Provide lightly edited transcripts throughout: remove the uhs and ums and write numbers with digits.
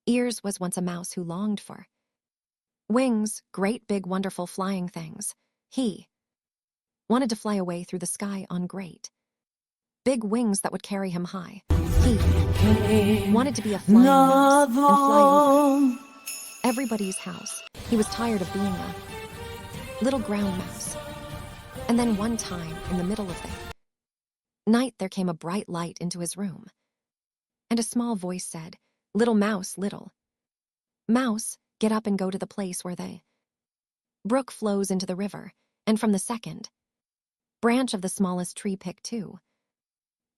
Ears was once a mouse who longed for wings, great big wonderful flying things. He wanted to fly away through the sky on great big wings that would carry him high. He wanted to be a flying mouse and fly over everybody's house. He was tired of being a little ground mouse. And then one time, in the middle of the night, there came a bright light into his room. And a small voice said, little mouse, get up and go to the place where the brook flows into the river, and from the second branch of the smallest tree pick 2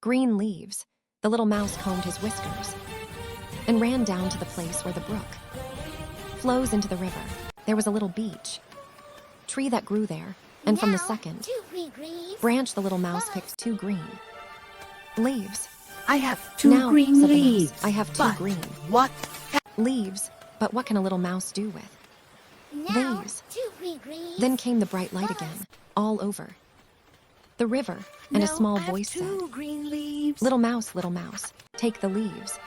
green leaves. The little mouse combed his whiskers and ran down to the place where the brook flows into the river. There was a little beech tree that grew there, and from the second branch the little mouse picked 2 green leaves. I have 2 green said the leaves. mouse, I have 2 green What? leaves, but what can a little mouse do with these? Then came the bright light again, all over the river, and a small voice said, green leaves. little mouse, take the leaves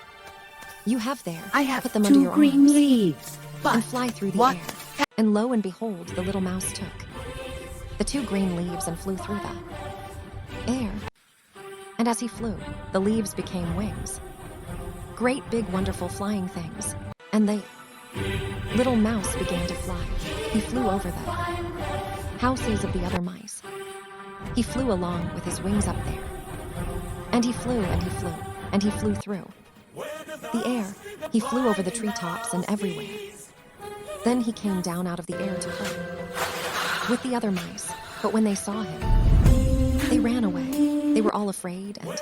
you have there, I have put them 2 under your green arms, leaves. and fly through the what? air. And lo and behold, the little mouse took the 2 green leaves and flew through the air. And as he flew, the leaves became wings, great big wonderful flying things, and the little mouse began to fly. He flew over the houses of the other mice. He flew along with his wings up there, and he flew and he flew and he flew through the air. He flew over the treetops and everywhere. Then he came down out of the air to play with the other mice, but when they saw him, they ran away. They were all afraid and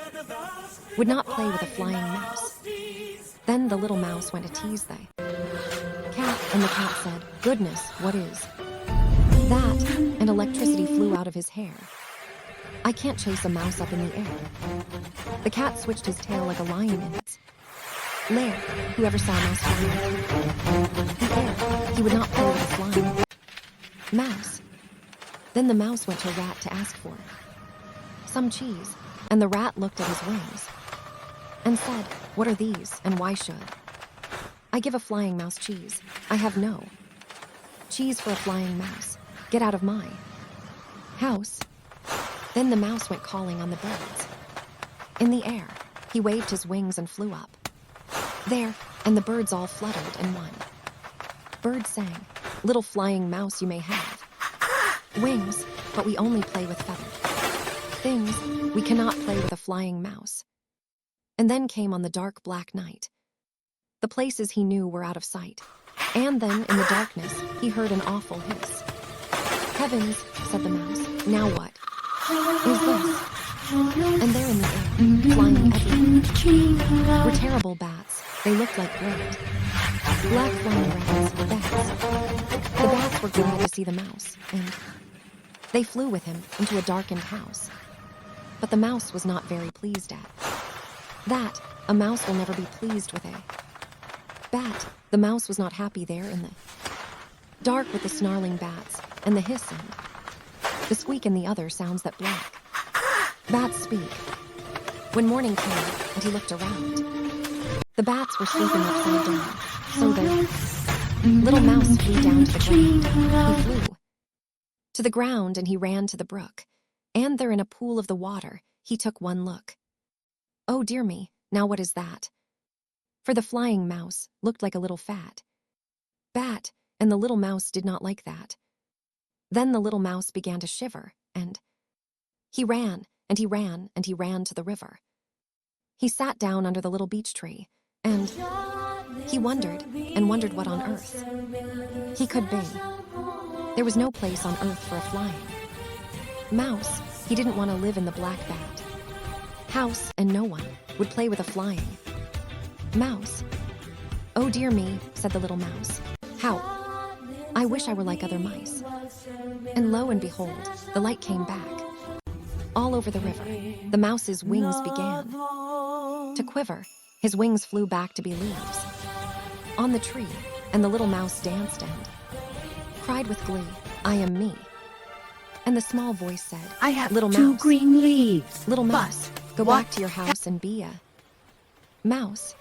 would not play with a flying mouse. Then the little mouse went to tease the cat, and the cat said, goodness, what is that? And electricity flew out of his hair. I can't chase a mouse up in the air. The cat switched his tail like a lion in its lair. Whoever saw a mouse flying through the air, he would not play with a flying mouse. Then the mouse went to a rat to ask for some cheese, and the rat looked at his wings and said, what are these, and why should I give a flying mouse cheese? I have no cheese for a flying mouse. Get out of my house. Then the mouse went calling on the birds in the air. He waved his wings and flew up there, and the birds all fluttered, and one bird sang, little flying mouse, you may have wings, but we only play with feathered things. We cannot play with a flying mouse. And then came on the dark black night. The places he knew were out of sight. And then in the darkness, he heard an awful hiss. Heavens, said the mouse, now what is this? And there in the air, flying everywhere, were terrible bats. They looked like great black flying rats, bats. The bats were glad to see the mouse, and they flew with him into a darkened house. But the mouse was not very pleased at that. A mouse will never be pleased with a bat. The mouse was not happy there in the dark with the snarling bats and the hiss and the squeak and the other sounds that black bats speak. When morning came and he looked around, the bats were sleeping upside down, so the little mouse flew down to the ground. He flew to the ground and he ran to the brook, and there in a pool of the water he took one look. Oh dear me, now what is that? For the flying mouse looked like a little fat bat, and the little mouse did not like that. Then the little mouse began to shiver, and he ran, and he ran, and he ran to the river. He sat down under the little beech tree, and he wondered, and wondered what on earth he could be. There was no place on earth for a flying mouse. He didn't want to live in the black bat house, and no one would play with a flying mouse. Oh dear me, said the little mouse. How I wish I were like other mice. And lo and behold, the light came back. All over the river, the mouse's wings began to quiver. His wings flew back to be leaves on the tree, and the little mouse danced and cried with glee, I am me. And the small voice said, I have little 2 mouse, green leaves. little mouse, go what? back to your house and be a mouse.